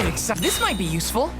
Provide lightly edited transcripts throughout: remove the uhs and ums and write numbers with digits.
kinda exciting. This might be useful.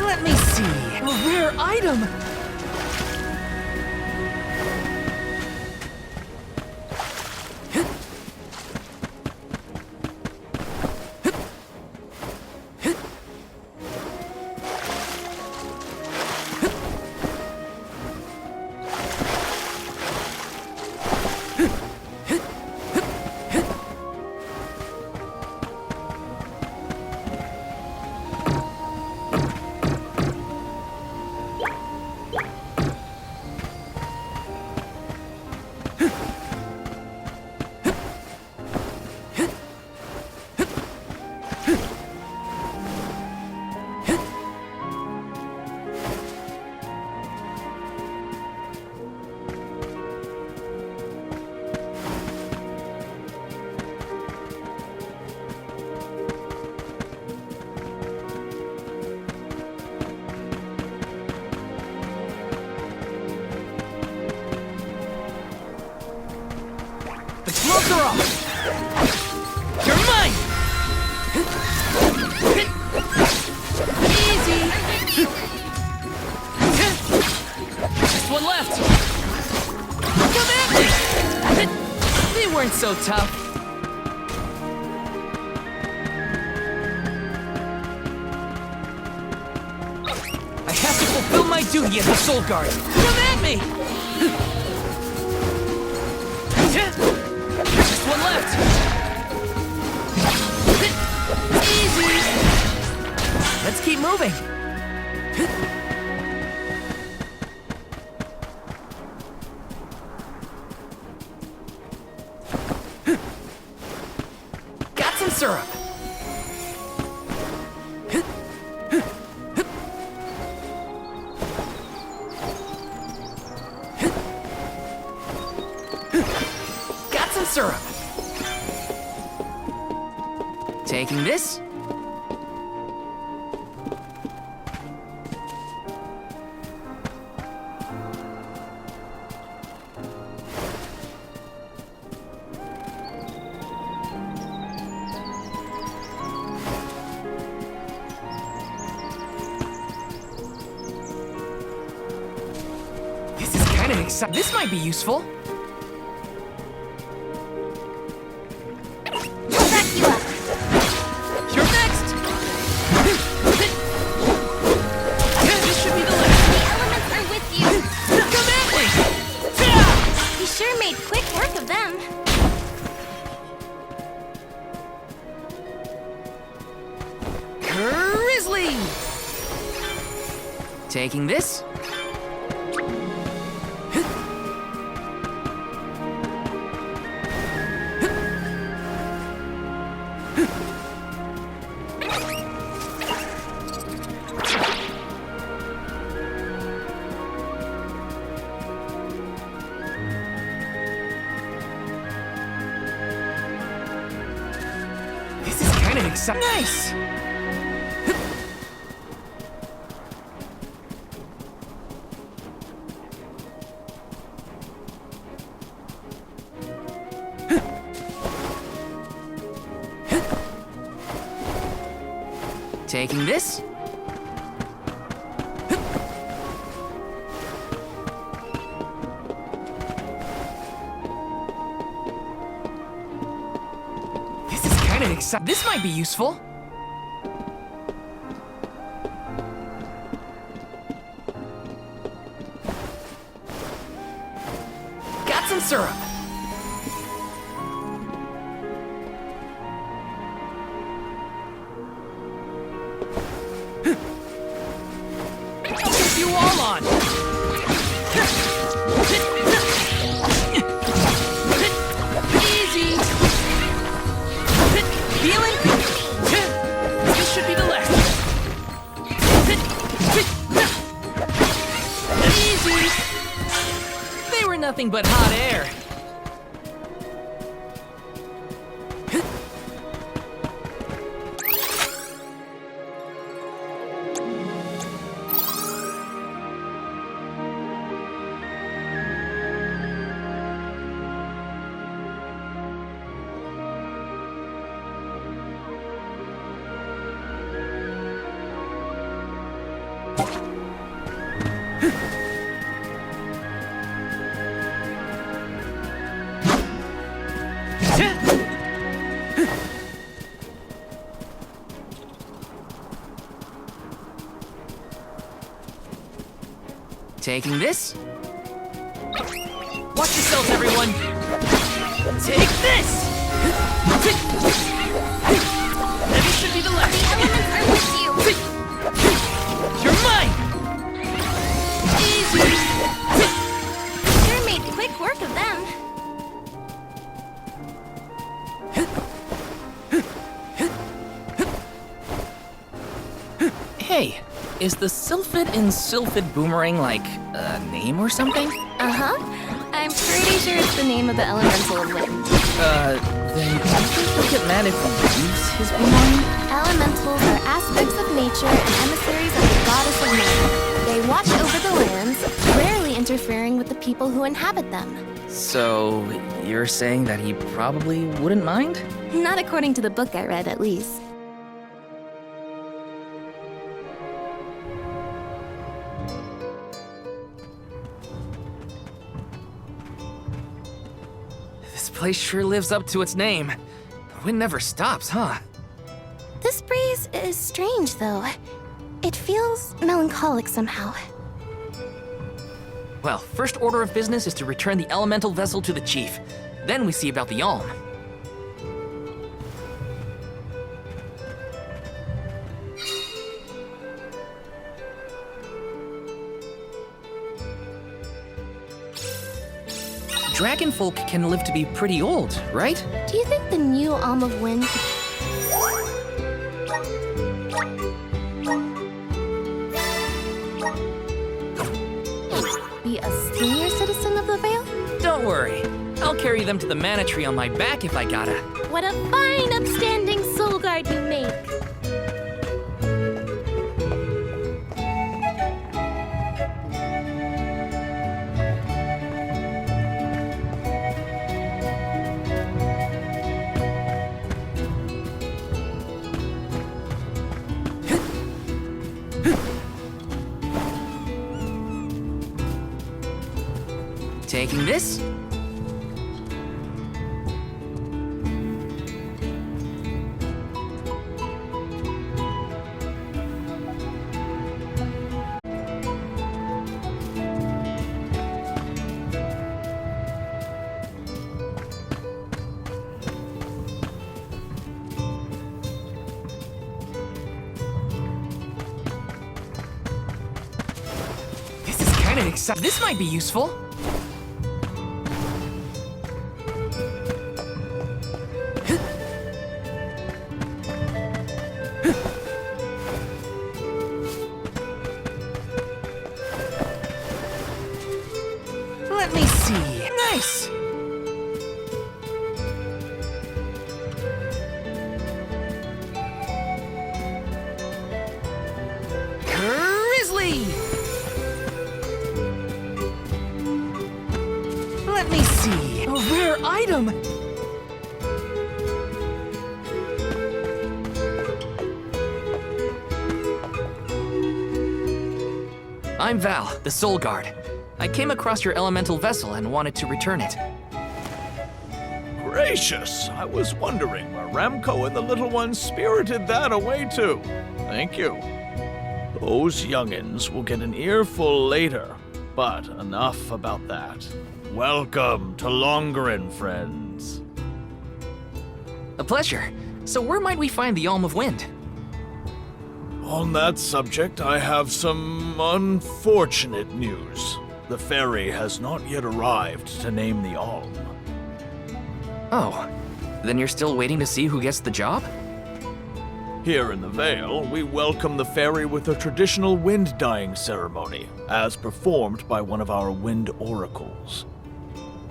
Let me see. A rare item. The gloves are off! You're mine! Easy! Just one left! Come at me! They weren't so tough. I have to fulfill my duty as the Soul Guard. Come at me! Just one left. Easy. Let's keep moving. Got some syrup. Got some syrup. Taking this. This is kind of exciting. This might be useful. Taking this. This is kind of exciting. Nice. Taking this. This is kind of exciting. This might be useful. Got some syrup. nothing but hot air. Taking this. Watch yourselves, everyone. Take this! Heavy should be the left. The elements are with you. You're mine! Easy! Sure made quick work of them. Hey, is the Sylphid in Sylphid Boomerang like a name or something? Uh-huh. I'm pretty sure it's the name of the elemental of wind. Then do you think he'll get mad if we use his boomerang? Elementals are aspects of nature and emissaries of the goddess of man. They watch over the lands, rarely interfering with the people who inhabit them. So, you're saying that he probably wouldn't mind? Not according to the book I read, at least. This place sure lives up to its name. The wind never stops, huh? This breeze is strange, though. It feels melancholic somehow. Well, first order of business is to return the elemental vessel to the chief. Then we see about the Alm. Dragonfolk can live to be pretty old, right? Do you think the new Alm of Wind be a senior citizen of the Vale? Don't worry. I'll carry them to the mana tree on my back if I gotta. What a fine, upstanding soul guard you make! Taking this. This is kind of exciting. This might be useful. Let me see. Nice! Grizzly! Let me see. A rare item! I'm Val, the Soul Guard. I came across your elemental vessel and wanted to return it. Gracious! I was wondering where Ramco and the little ones spirited that away to. Thank you. Those youngins will get an earful later, but enough about that. Welcome to Longarin, friends. A pleasure. So where might we find the Alm of Wind? On that subject, I have some unfortunate news. The ferry has not yet arrived to name the Alm. Oh, then you're still waiting to see who gets the job? Here in the Vale, we welcome the ferry with a traditional wind dyeing ceremony, as performed by one of our wind oracles.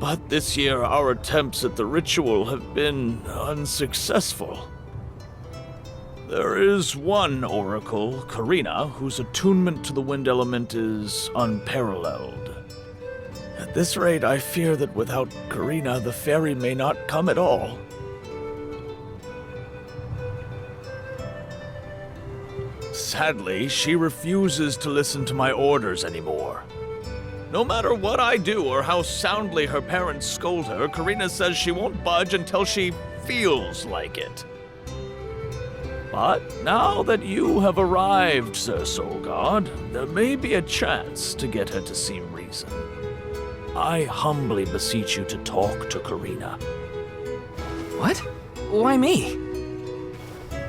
But this year, our attempts at the ritual have been unsuccessful. There is one oracle, Karina, whose attunement to the wind element is unparalleled. At this rate, I fear that without Karina, the fairy may not come at all. Sadly, she refuses to listen to my orders anymore. No matter what I do or how soundly her parents scold her, Karina says she won't budge until she feels like it. But now that you have arrived, Sir Soul God, there may be a chance to get her to see reason. I humbly beseech you to talk to Karina. What? Why me?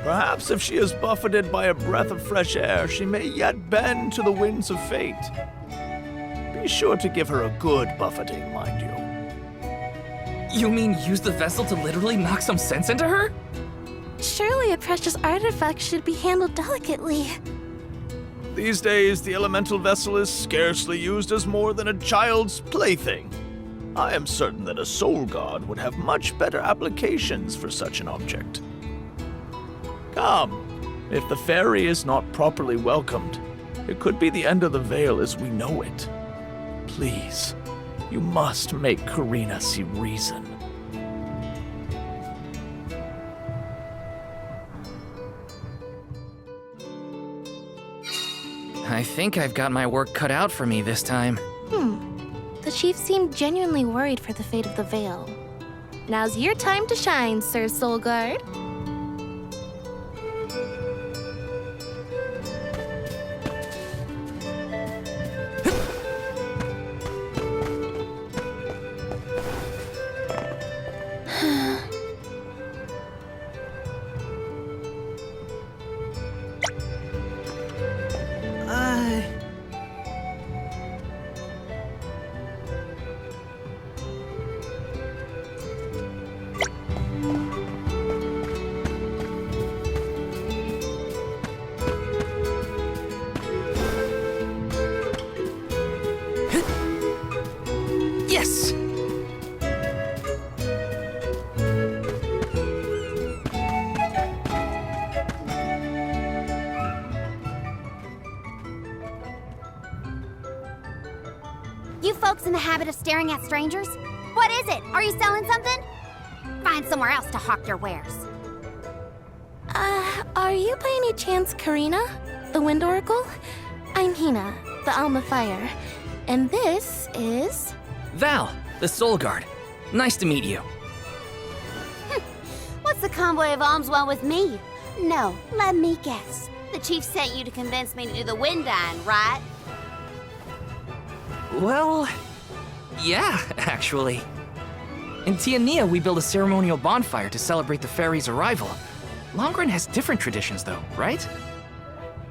Perhaps if she is buffeted by a breath of fresh air, she may yet bend to the winds of fate. Be sure to give her a good buffeting, mind you. You mean use the vessel to literally knock some sense into her? Surely a precious artifact should be handled delicately. These days, the elemental vessel is scarcely used as more than a child's plaything. I am certain that a soul god would have much better applications for such an object. Come, if the fairy is not properly welcomed, it could be the end of the veil as we know it. Please, you must make Karina see reason. I think I've got my work cut out for me this time. The chief seemed genuinely worried for the fate of the veil. Now's your time to shine, Sir Soulguard. Yes! You folks in the habit of staring at strangers? What is it? Are you selling something? Find somewhere else to hawk your wares. Are you by any chance Karina, the Wind Oracle? I'm Hina, the Alma Fire, and this is... Val, the Soul Guard. Nice to meet you. What's the convoy of alms want with me? No, let me guess. The chief sent you to convince me to do the wind dine, right? Well, yeah, actually. In Tiania, we build a ceremonial bonfire to celebrate the fairy's arrival. Longren has different traditions, though, right?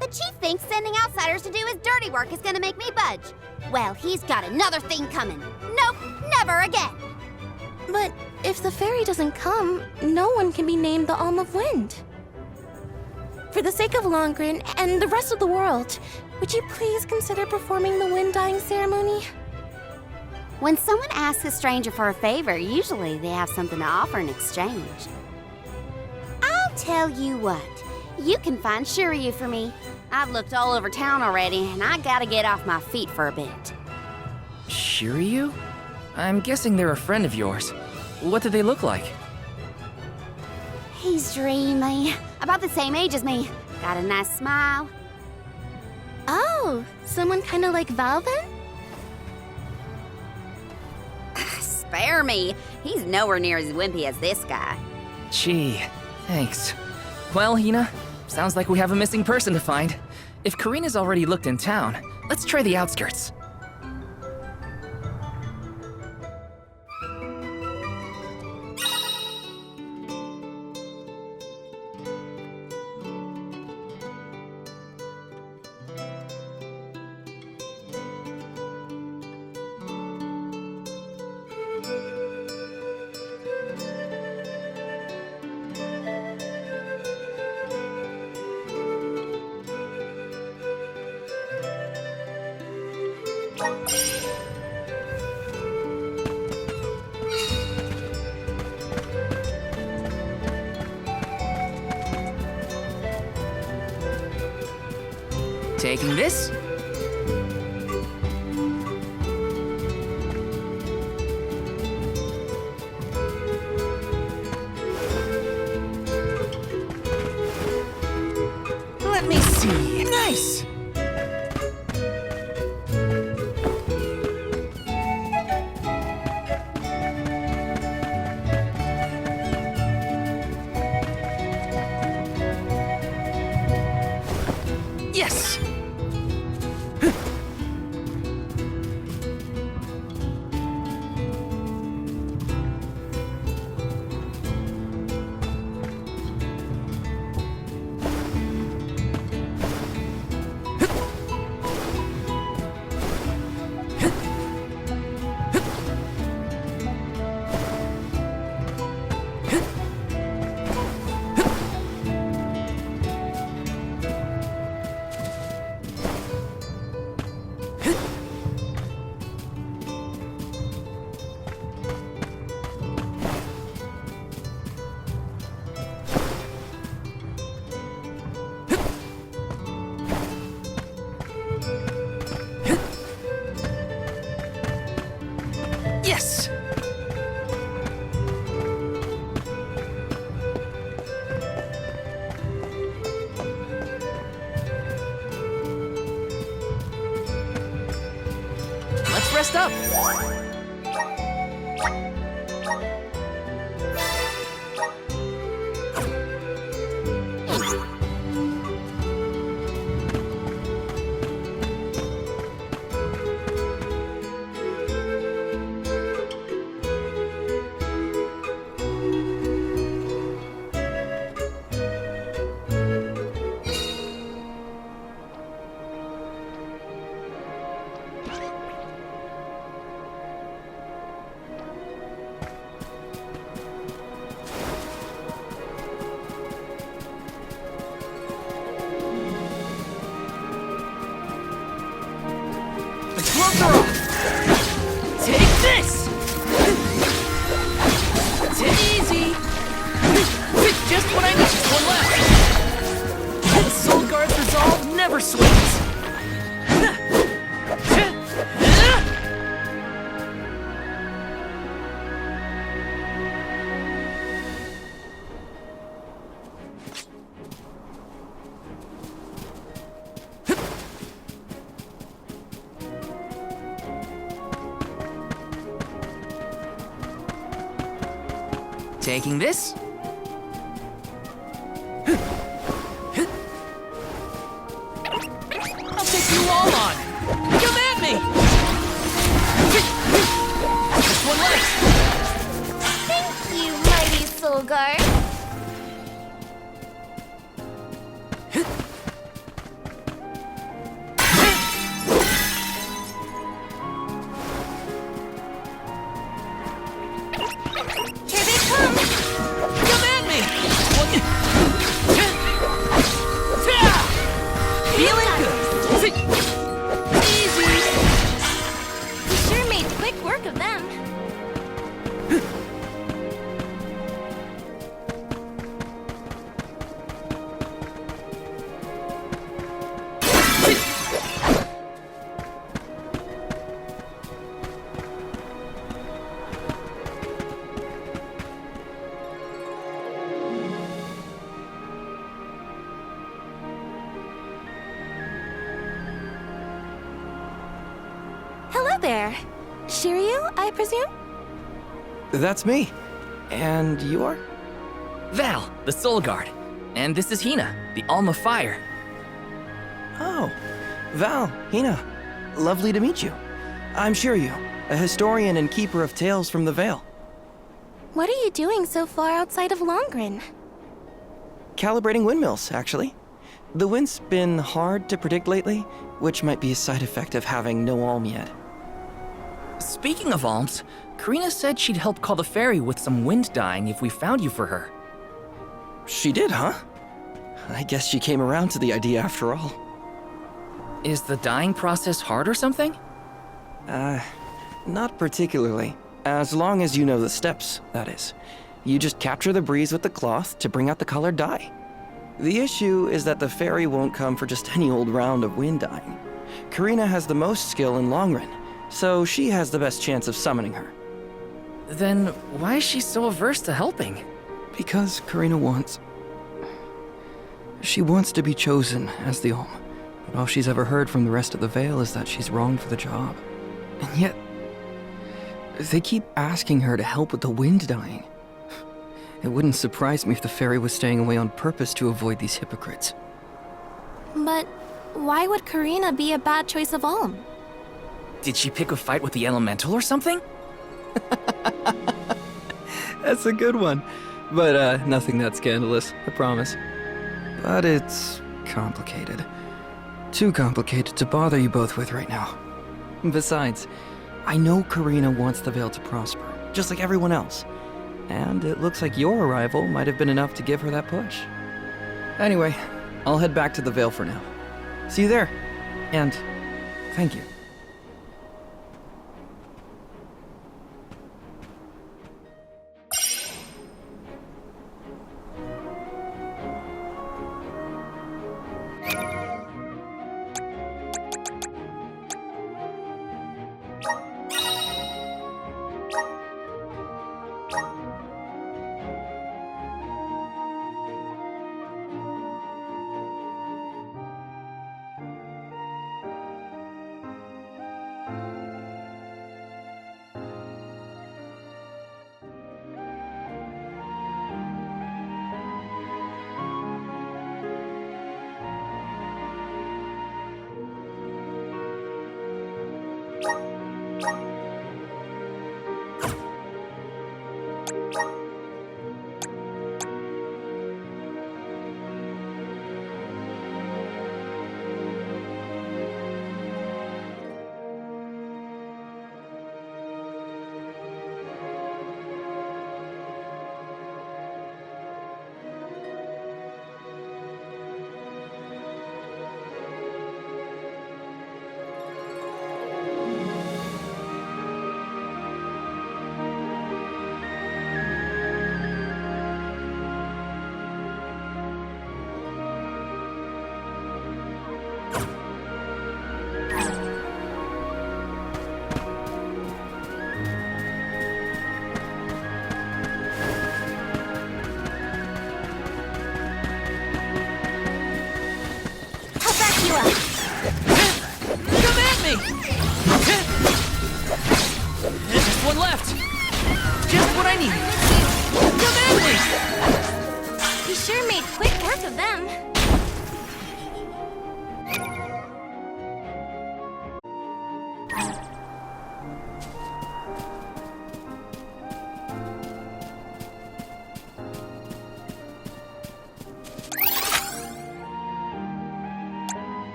The chief thinks sending outsiders to do his dirty work is gonna make me budge. Well, he's got another thing coming. Nope, never again. But if the fairy doesn't come, no one can be named the Alm of Wind. For the sake of Longren and the rest of the world, would you please consider performing the wind dyeing ceremony? When someone asks a stranger for a favor, usually they have something to offer in exchange. I'll tell you what, you can find Shiryu for me. I've looked all over town already, and I gotta get off my feet for a bit. Shiryu? I'm guessing they're a friend of yours. What do they look like? He's dreamy, about the same age as me. Got a nice smile. Oh, someone kind of like Val then? Spare me, he's nowhere near as wimpy as this guy. Gee, thanks. Well, Hina, sounds like we have a missing person to find. If Karina's already looked in town, let's try the outskirts. Taking this. Let me see. Nice! Yes! Yes! Let's rest up. The gloves are off! Take this! Take it easy! Just when I need one left! The Soul Guard's resolve never swings! Taking this. I'll take you all on. Come at me. Just one left. Thank you, mighty Soul Guard. Here they come. Come at me. Feeling good. Easy. You sure made quick work of them. Hello there. Shiryu, I presume? That's me. And you are? Val, the Soul Guard. And this is Hina, the Alma Fire. Oh, Val, Hina. Lovely to meet you. I'm Shiryu, a historian and keeper of tales from the Vale. What are you doing so far outside of Longren? Calibrating windmills, actually. The wind's been hard to predict lately, which might be a side effect of having no alm yet. Speaking of alms, Karina said she'd help call the fairy with some wind dyeing if we found you for her. She did, huh? I guess she came around to the idea after all. Is the dyeing process hard or something? Not particularly. As long as you know the steps, that is. You just capture the breeze with the cloth to bring out the colored dye. The issue is that the fairy won't come for just any old round of wind dying. Karina has the most skill in Longren, so she has the best chance of summoning her. Then why is she so averse to helping? Because Karina wants... She wants to be chosen as the Olm. But all she's ever heard from the rest of the Vale is that she's wrong for the job. And yet, they keep asking her to help with the wind dying. It wouldn't surprise me if the fairy was staying away on purpose to avoid these hypocrites. But why would Karina be a bad choice of Olm? Did she pick a fight with the elemental or something? That's a good one. But nothing that scandalous, I promise. But it's complicated. Too complicated to bother you both with right now. Besides, I know Karina wants the Vale to prosper, just like everyone else. And it looks like your arrival might have been enough to give her that push. Anyway, I'll head back to the Vale for now. See you there. And thank you. Come at me! Just one left! Just what I need! Come at me! He sure made quick work of them.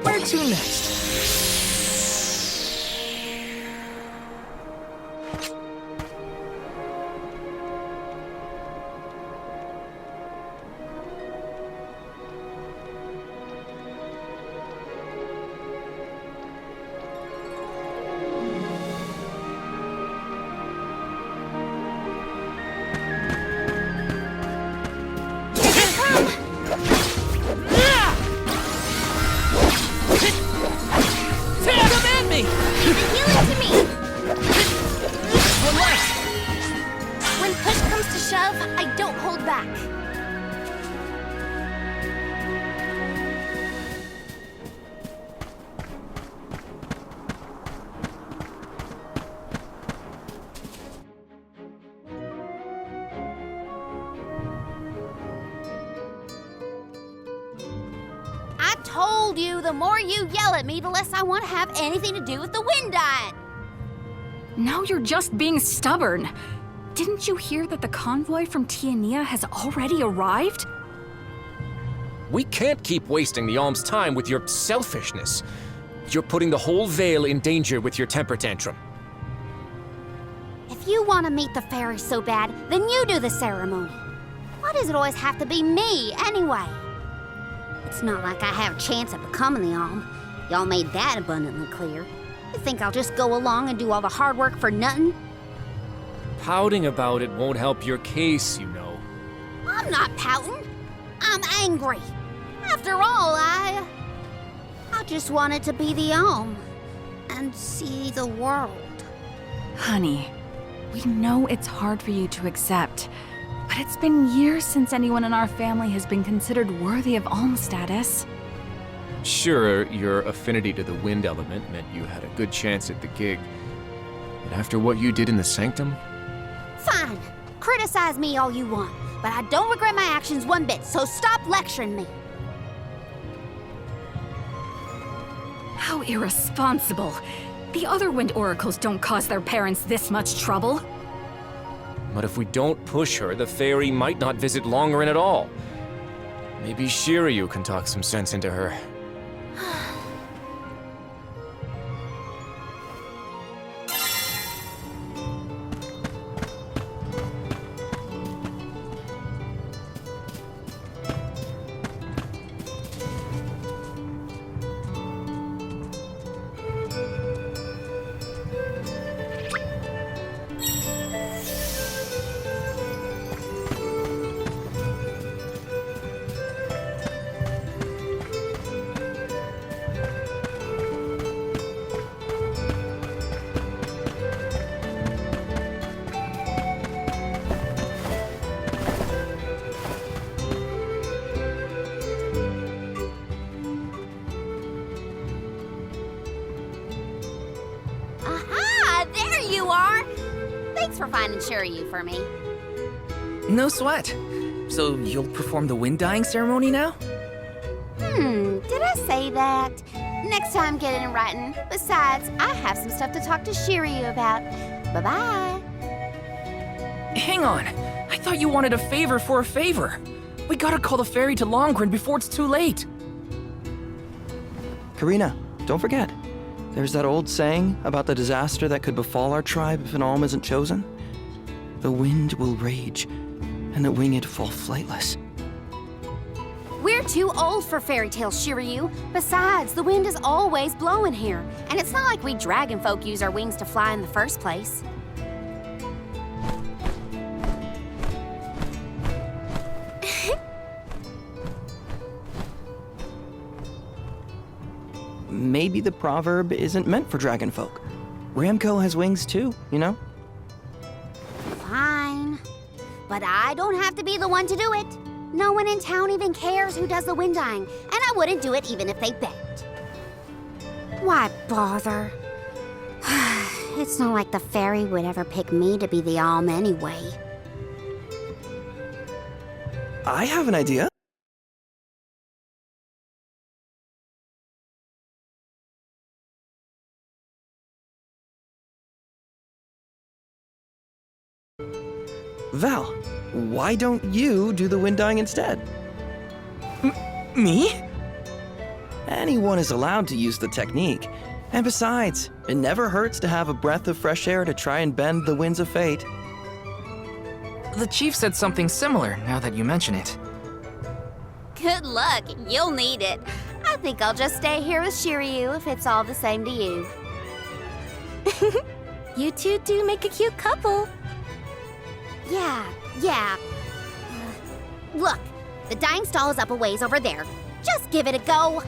Where to next? I don't hold back. I told you, the more you yell at me, the less I want to have anything to do with the wind dying. Now you're just being stubborn. Didn't you hear that the convoy from Tiania has already arrived? We can't keep wasting the Alm's time with your selfishness. You're putting the whole Vale in danger with your temper tantrum. If If you want to meet the fairy so bad, then you do the ceremony. Why does it always have to be me, anyway? It's not like I have a chance of becoming the Alm. Y'all made that abundantly clear. You think I'll just go along and do all the hard work for nothing? Pouting about it won't help your case, you know. I'm not pouting. I'm angry. After all, I just wanted to be the Alm and see the world. Honey, we know it's hard for you to accept, but it's been years since anyone in our family has been considered worthy of Alm status. Sure, your affinity to the wind element meant you had a good chance at the gig. But after what you did in the sanctum? Fine. Criticize me all you want, but I don't regret my actions one bit, so stop lecturing me. How irresponsible. The other wind oracles don't cause their parents this much trouble. But if we don't push her, the fairy might not visit Longren at all. Maybe Shiryu can talk some sense into her. Aha! There you are! Thanks for finding Shiryu for me. No sweat. So you'll perform the wind dyeing ceremony now? Did I say that? Next time, get it in writing. Besides, I have some stuff to talk to Shiryu about. Bye-bye. Hang on. I thought you wanted a favor for a favor. We gotta call the fairy to Longren before it's too late. Karina, don't forget. There's that old saying about the disaster that could befall our tribe if an Alm isn't chosen. The wind will rage, and the winged fall flightless. We're too old for fairy tales, Shiryu. Besides, the wind is always blowing here, and it's not like we dragon folk use our wings to fly in the first place. Maybe the proverb isn't meant for dragon folk. Ramco has wings too, you know? Fine. But I don't have to be the one to do it. No one in town even cares who does the wind dyeing, and I wouldn't do it even if they begged. Why bother? It's not like the fairy would ever pick me to be the Alm anyway. I have an idea. Val, why don't you do the wind dyeing instead? Me? Anyone is allowed to use the technique. And besides, it never hurts to have a breath of fresh air to try and bend the winds of fate. The chief said something similar, now that you mention it. Good luck. You'll need it. I think I'll just stay here with Shiryu if it's all the same to you. You two do make a cute couple. Yeah. Look, the dyeing stall is up a ways over there. Just give it a go.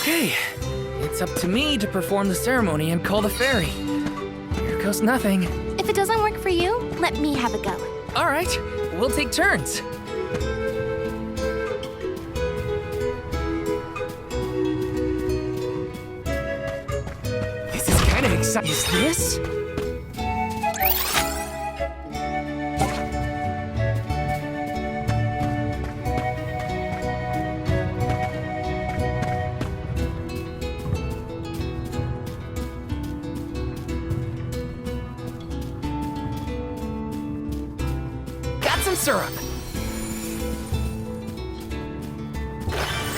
Okay, it's up to me to perform the ceremony and call the fairy. Here goes nothing. If it doesn't work for you, let me have a go. All right, we'll take turns. This is kind of exciting. Is this? Got some syrup.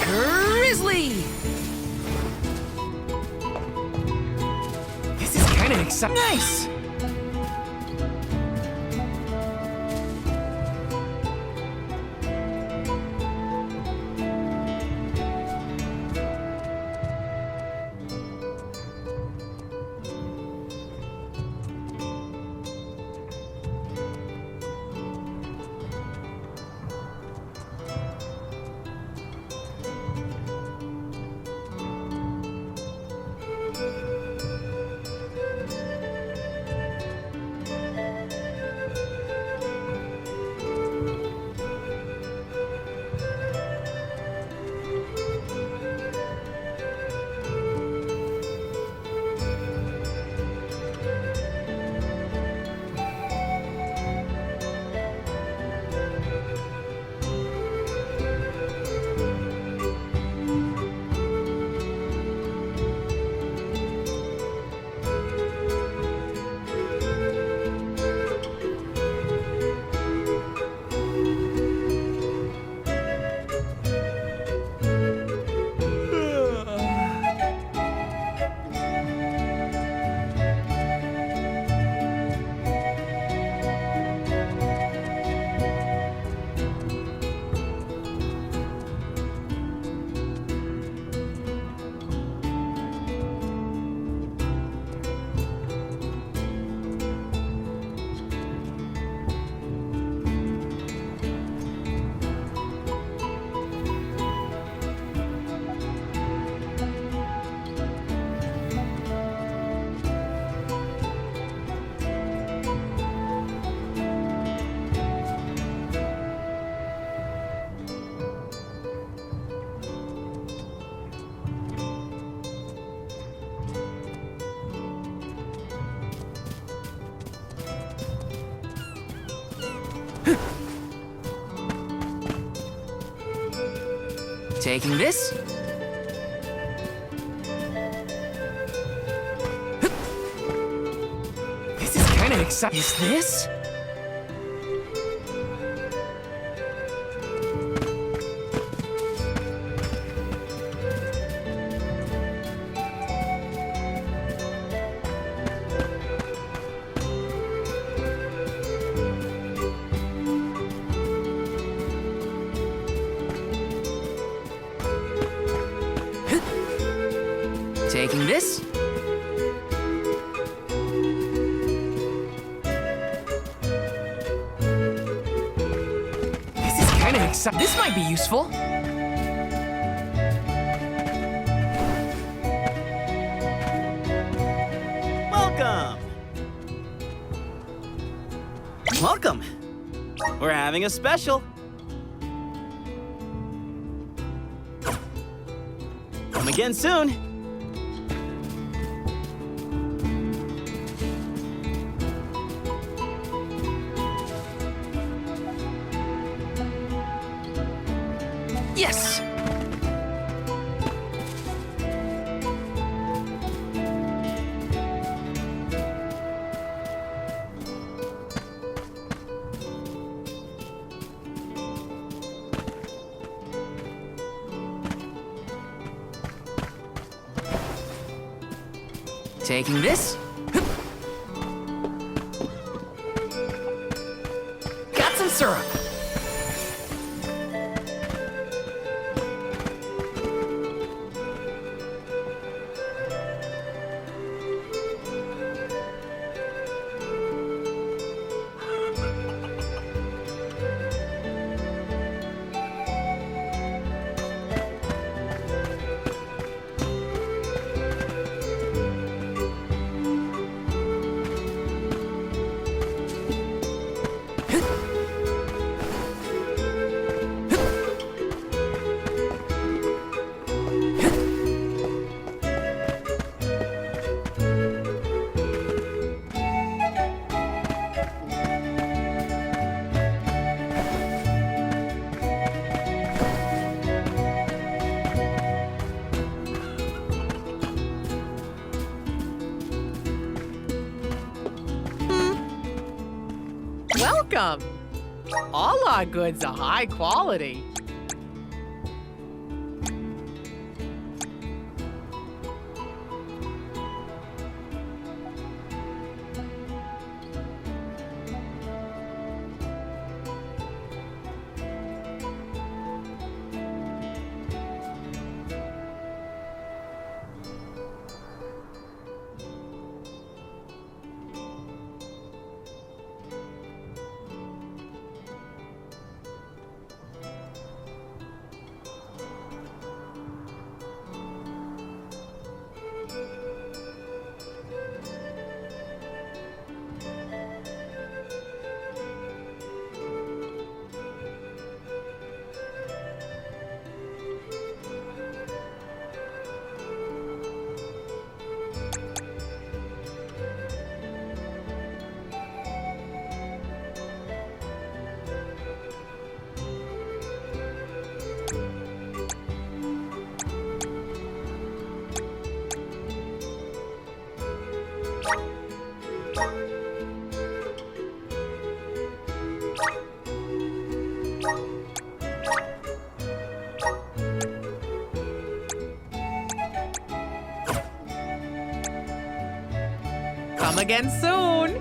Grizzly! This is kind of exciting. Nice! Taking this. This is kind of exciting. Is this? Taking this. This is kind of exciting. This might be useful. Welcome! Welcome! We're having a special. Come again soon. Yes! Taking this. Got some syrup. Welcome! All our goods are high quality. Come again soon.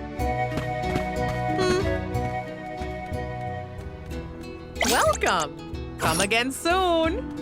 Welcome. Come again soon.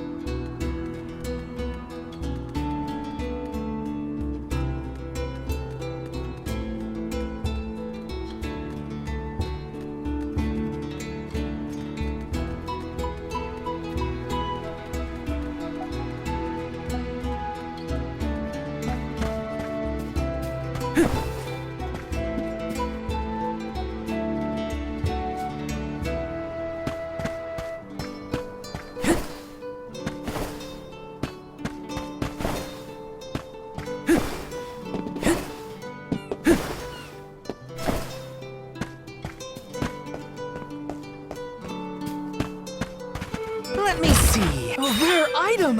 Let me see. A rare item!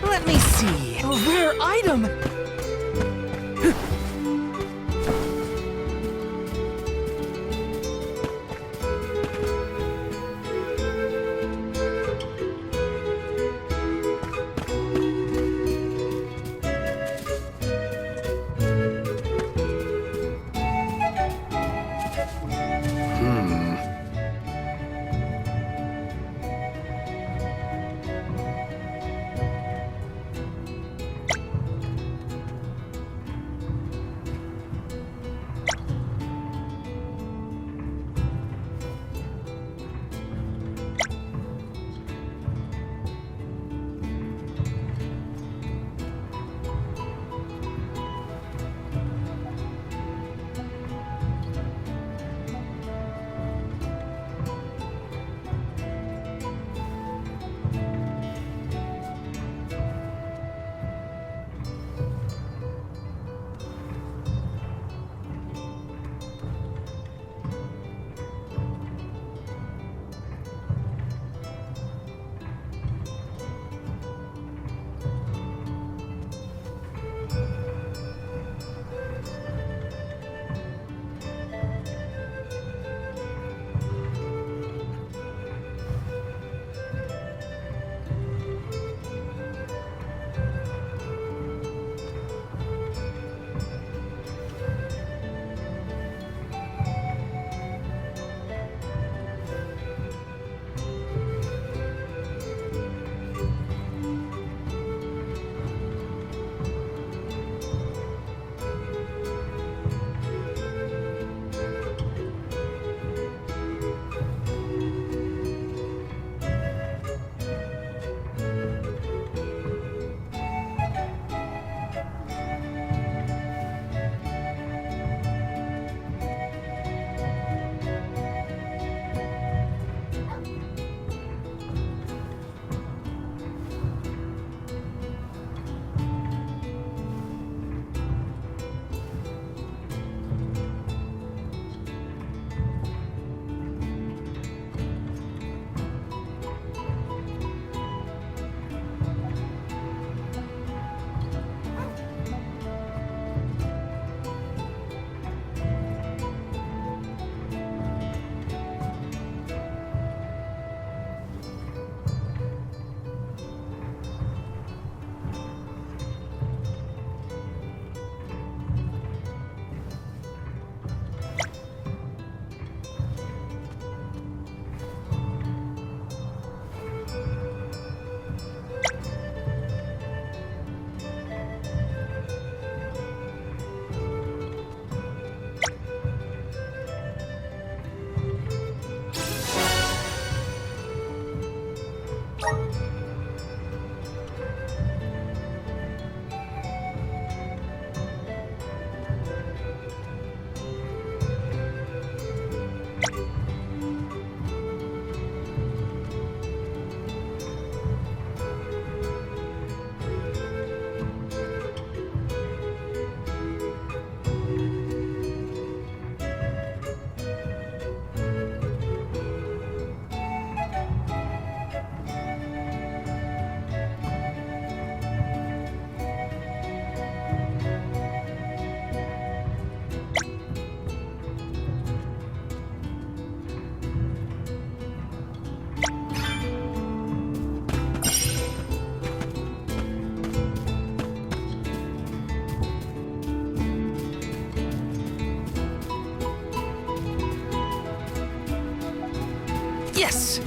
Let me see. A rare item! Yes!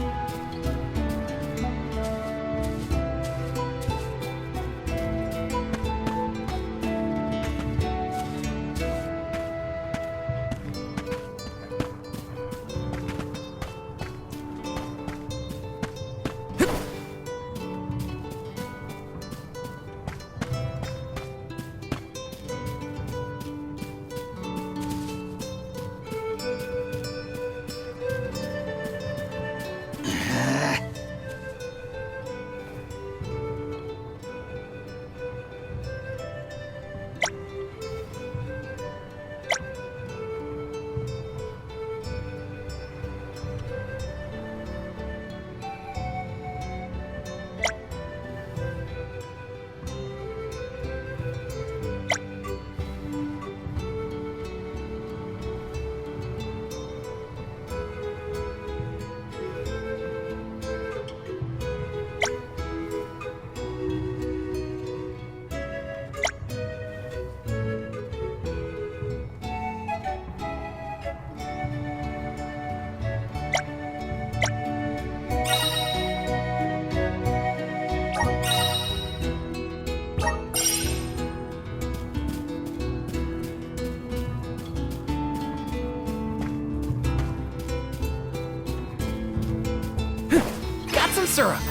Got some syrup!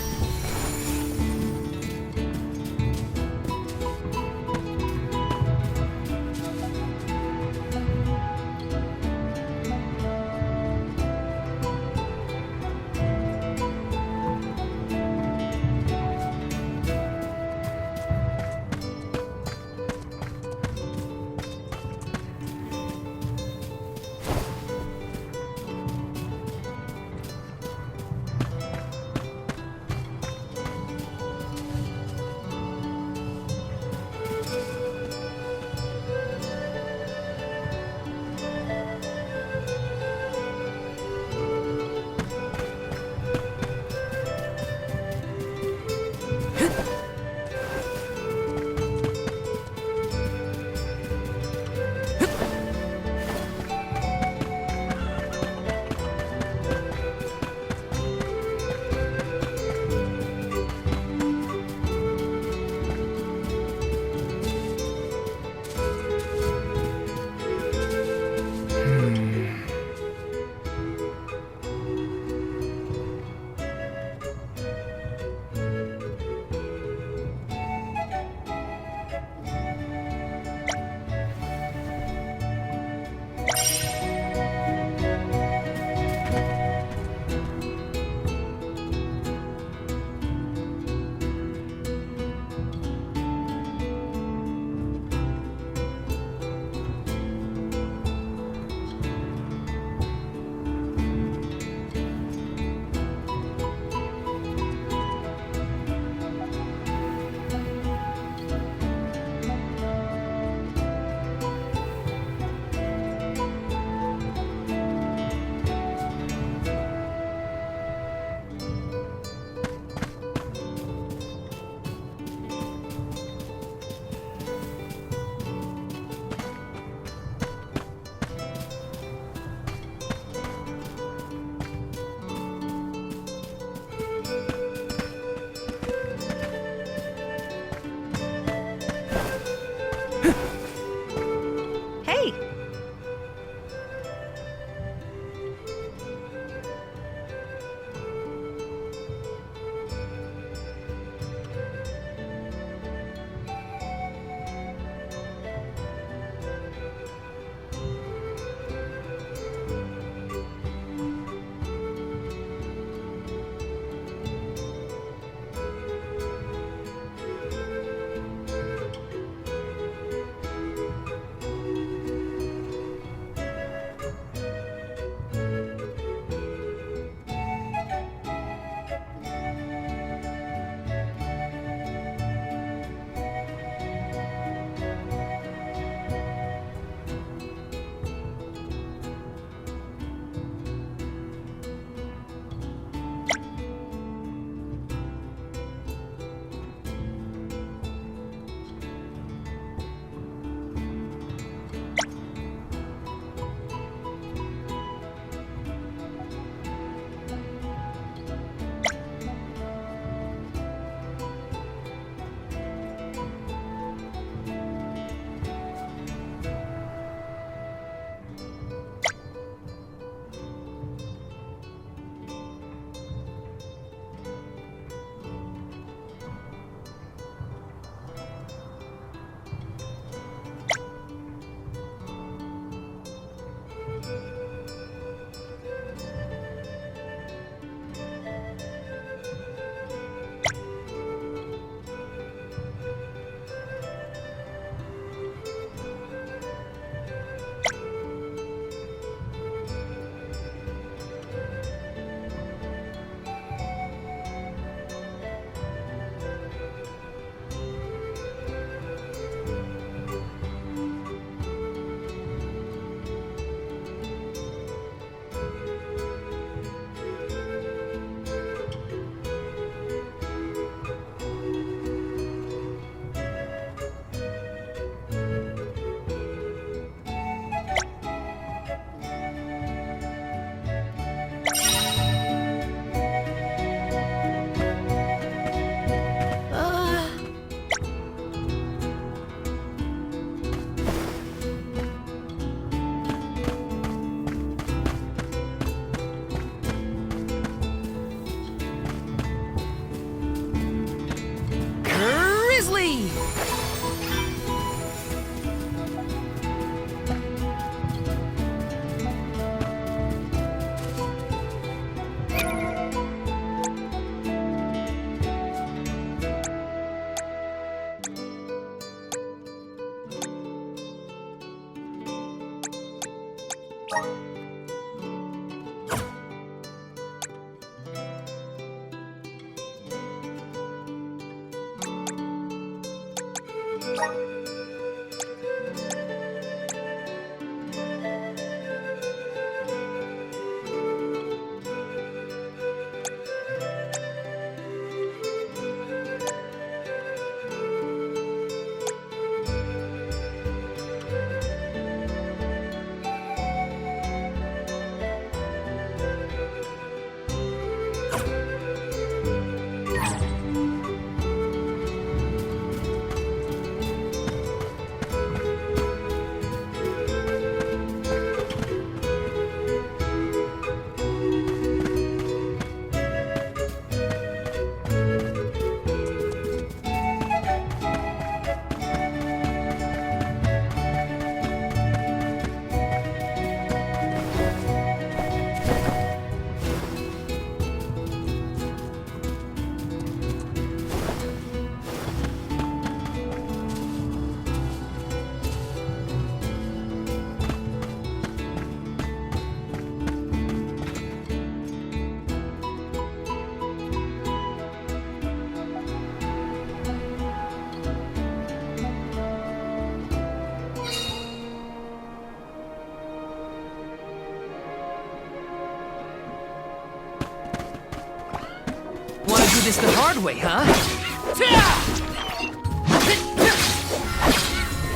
this the hard way, huh?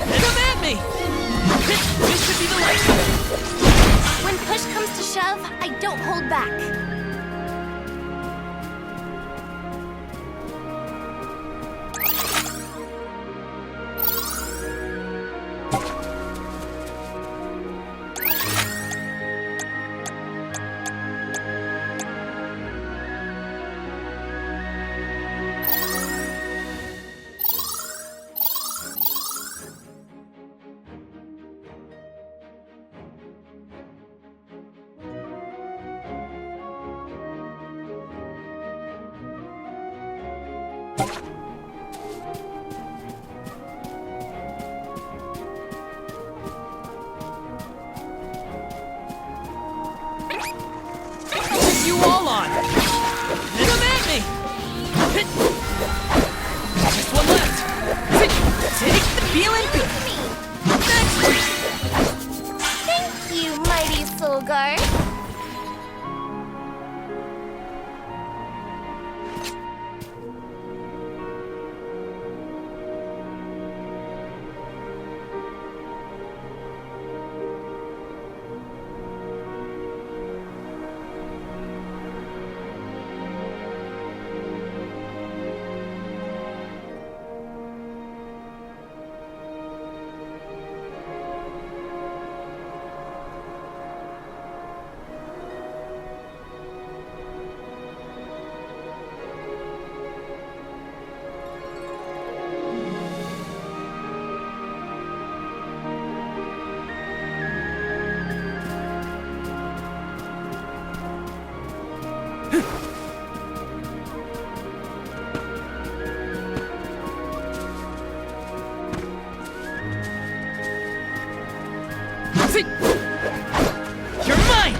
Come at me! This should be the last. When push comes to shove, I don't hold back. You all on! Come at me! Just one left! Take the feeling good! Thank you, mighty Solgar. You're mine!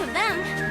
of them.